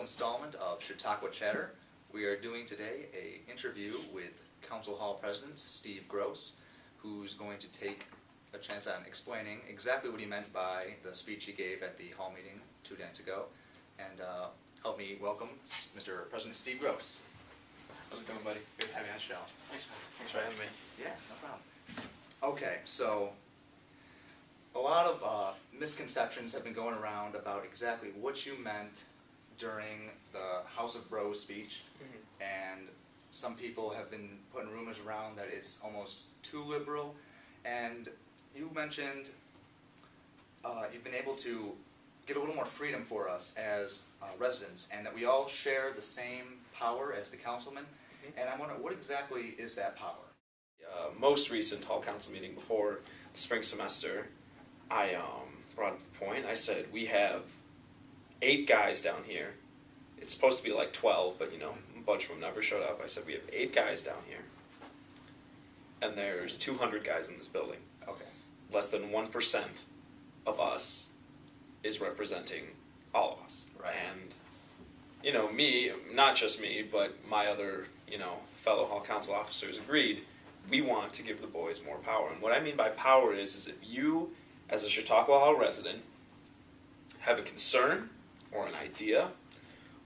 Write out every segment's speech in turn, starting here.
installment of Chautauqua Chatter. We are doing today an interview with Council Hall President Steve Gross, who's going to take a chance on explaining exactly what he meant by the speech he gave at the Hall meeting 2 nights ago. And help me welcome Mr. President Steve Gross. How's it going, buddy? Good to have you on the show. Thanks, man. Thanks for having me. Yeah, no problem. Okay, so a lot of misconceptions have been going around about exactly what you meant during the House of Bros speech, and some people have been putting rumors around that it's almost too liberal, and you mentioned you've been able to get a little more freedom for us as residents, and that we all share the same power as the councilman, and I wonder, what exactly is that power? Most recent Hall Council meeting before the spring semester, I brought up the point. I said, we have 8 guys down here. It's supposed to be like 12, but a bunch of them never showed up. I said, we have 8 guys down here, and there's 200 guys in this building. Okay. Less than 1% of us is representing all of us. Right. And, me, not just me, but my other, fellow Hall Council officers agreed, we want to give the boys more power. And what I mean by power is if you, as a Chautauqua Hall resident, have a concern or an idea,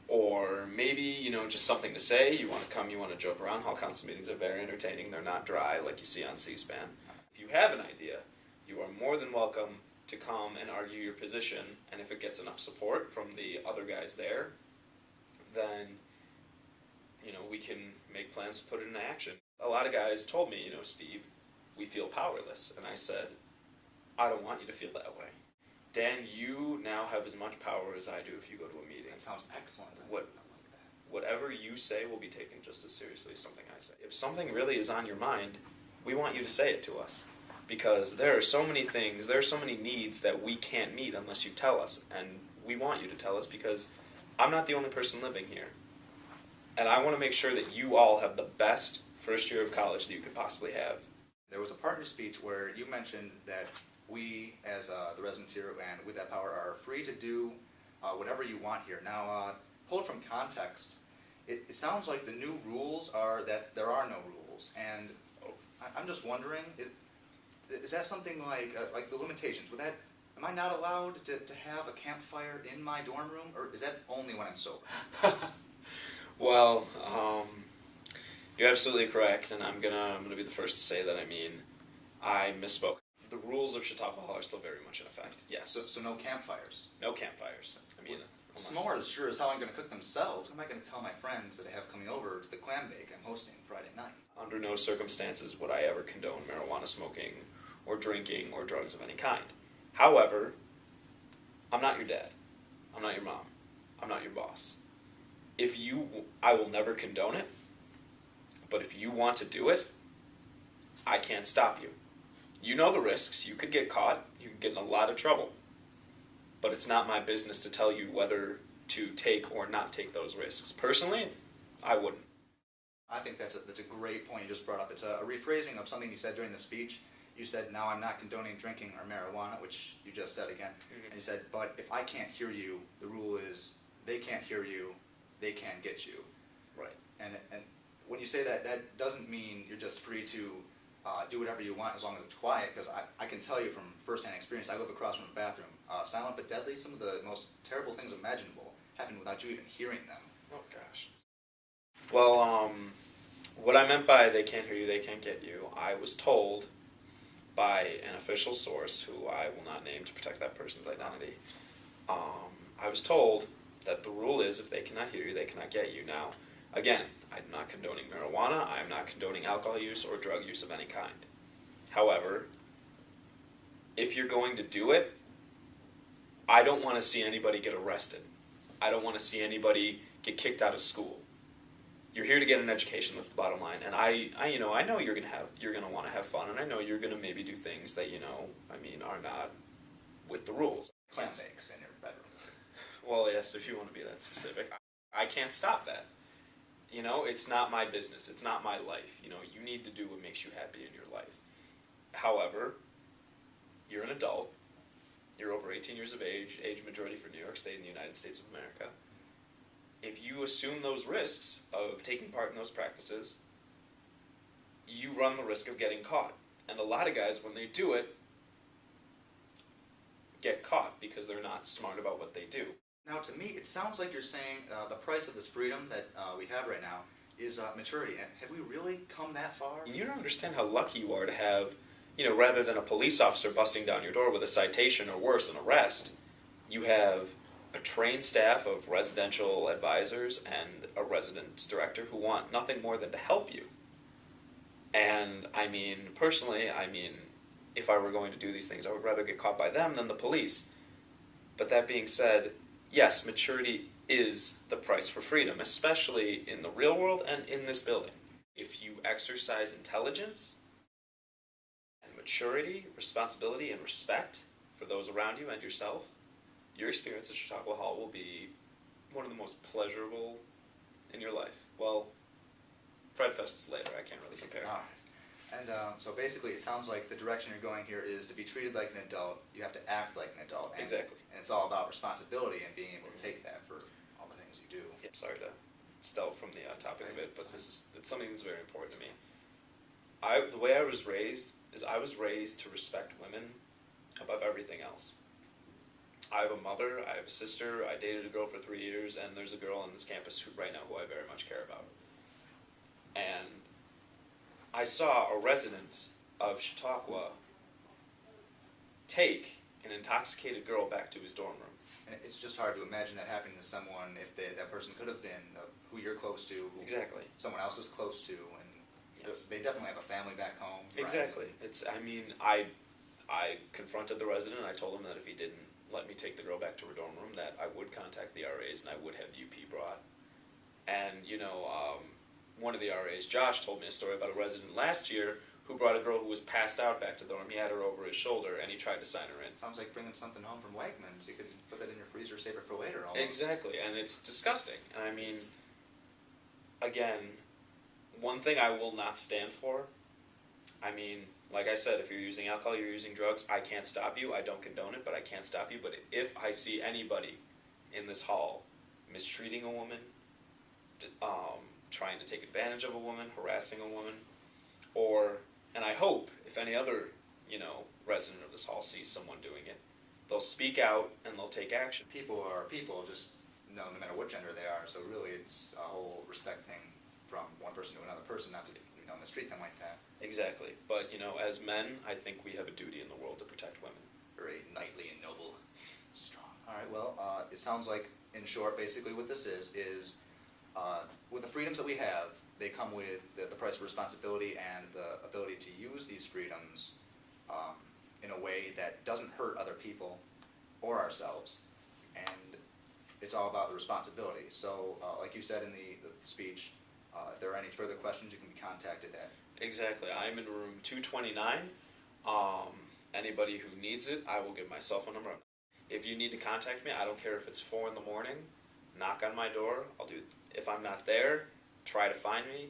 or maybe, just something to say, you want to come, you want to joke around. Hall Council meetings are very entertaining. They're not dry like you see on C-SPAN. If you have an idea, you are more than welcome to come and argue your position, and if it gets enough support from the other guys there, then, we can make plans to put it into action. A lot of guys told me, Steve, we feel powerless, and I said, I don't want you to feel that way. Dan, you now have as much power as I do if you go to a meeting. That sounds excellent. I like that. Whatever you say will be taken just as seriously as something I say. If something really is on your mind, we want you to say it to us. Because there are so many things, there are so many needs that we can't meet unless you tell us. And we want you to tell us because I'm not the only person living here. And I want to make sure that you all have the best first year of college that you could possibly have. There was a part in your speech where you mentioned that we, as the residents here and with that power, are free to do whatever you want here. Now, pulled from context, it sounds like the new rules are that there are no rules. And I'm just wondering, is that something like the limitations? Am I not allowed to have a campfire in my dorm room, or is that only when I'm sober? Well, you're absolutely correct, and I'm gonna be the first to say that I misspoke. The rules of Chautauqua Hall are still very much in effect. Yes. So no campfires. No campfires. S'mores sure as hell aren't going to cook themselves. How am I going to tell my friends that I have coming over to the clam bake I'm hosting Friday night? Under no circumstances would I ever condone marijuana smoking or drinking or drugs of any kind. However, I'm not your dad. I'm not your mom. I'm not your boss. I will never condone it, but if you want to do it, I can't stop you. You know the risks. You could get caught. You could get in a lot of trouble. But it's not my business to tell you whether to take or not take those risks. Personally, I wouldn't. I think that's a great point you just brought up. It's a rephrasing of something you said during the speech. You said, now I'm not condoning drinking or marijuana, which you just said again. And you said, but if I can't hear you, the rule is they can't hear you, they can't get you. Right. And when you say that, that doesn't mean you're just free to do whatever you want as long as it's quiet, because I can tell you from first-hand experience, I live across from a bathroom. Silent but deadly, some of the most terrible things imaginable happen without you even hearing them. Oh, gosh. Well, what I meant by they can't hear you, they can't get you, I was told by an official source, who I will not name to protect that person's identity, I was told that the rule is if they cannot hear you, they cannot get you. Now, again, I'm not condoning marijuana, I'm not condoning alcohol use or drug use of any kind. However, if you're going to do it, I don't want to see anybody get arrested. I don't want to see anybody get kicked out of school. You're here to get an education, that's the bottom line. And I know you're gonna want to have fun, and I know you're gonna maybe do things that are not with the rules. Clam bakes in your bedroom. Well, yes, if you want to be that specific, I can't stop that. It's not my business. It's not my life. You need to do what makes you happy in your life. However, you're an adult. You're over 18 years of age, age majority for New York State and the United States of America. if you assume those risks of taking part in those practices, you run the risk of getting caught. And a lot of guys, when they do it, get caught because they're not smart about what they do. Now, to me, it sounds like you're saying the price of this freedom that we have right now is maturity. And have we really come that far? You don't understand how lucky you are to have, rather than a police officer busting down your door with a citation or worse, an arrest, you have a trained staff of residential advisors and a residence director who want nothing more than to help you. And personally, if I were going to do these things, I would rather get caught by them than the police. But that being said, yes, maturity is the price for freedom, especially in the real world and in this building. If you exercise intelligence and maturity, responsibility, and respect for those around you and yourself, your experience at Chautauqua Hall will be one of the most pleasurable in your life. Well, Fred Fest is later, I can't really compare. All right. And so basically it sounds like the direction you're going here is to be treated like an adult, you have to act like an adult. And, Exactly. And it's all about responsibility and being able to take that for all the things you do. Yep, sorry to steal from the topic a bit, but it's something that's very important to me. The way I was raised is I was raised to respect women above everything else. I have a mother, I have a sister, I dated a girl for 3 years, and there's a girl on this campus right now who I very much care about. And I saw a resident of Chautauqua take an intoxicated girl back to his dorm room. And it's just hard to imagine that happening to someone if that person could have been who you're close to, who Exactly. someone else is close to, and Yes. they definitely have a family back home. Friends. Exactly. I confronted the resident. I told him that if he didn't let me take the girl back to her dorm room, that I would contact the RAs and I would have UP brought. And one of the RAs, Josh, told me a story about a resident last year who brought a girl who was passed out back to the dorm. He had her over his shoulder and he tried to sign her in. Sounds like bringing something home from Wegmans. You could put that in your freezer, save it for later. Almost. Exactly, and it's disgusting. And again, one thing I will not stand for, like I said, if you're using alcohol, you're using drugs, I can't stop you. I don't condone it, but I can't stop you. But if I see anybody in this hall mistreating a woman, trying to take advantage of a woman, harassing a woman, and I hope if any other, resident of this hall sees someone doing it, they'll speak out and they'll take action. People are people, just no matter what gender they are. So really, it's a whole respect thing from one person to another person, not to mistreat them like that. Exactly, but as men, I think we have a duty in the world to protect women. Very knightly and noble, strong. All right. Well, it sounds like, in short, basically what this is with the freedoms that we have, they come with the price of responsibility and the ability to use these freedoms in a way that doesn't hurt other people or ourselves, and it's all about the responsibility. So, like you said in the speech, if there are any further questions, you can be contacted at. Exactly. I'm in room 229. Anybody who needs it, I will give my cell phone number. If you need to contact me, I don't care if it's 4 in the morning, knock on my door. If I'm not there, try to find me.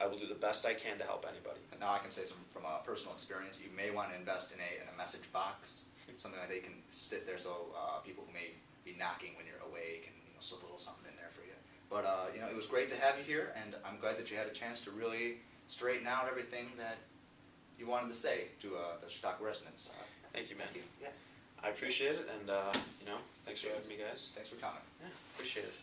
I will do the best I can to help anybody. And now I can say from a personal experience, you may want to invest in a message box, something like they can sit there so people who may be knocking when you're away can slip a little something in there for you. But it was great to have you here, and I'm glad that you had a chance to really straighten out everything that you wanted to say to the Chautauqua residents. Thank you, man. Thank you. Yeah. I appreciate it, and thanks for having me, guys. Thanks for coming. Yeah, appreciate it.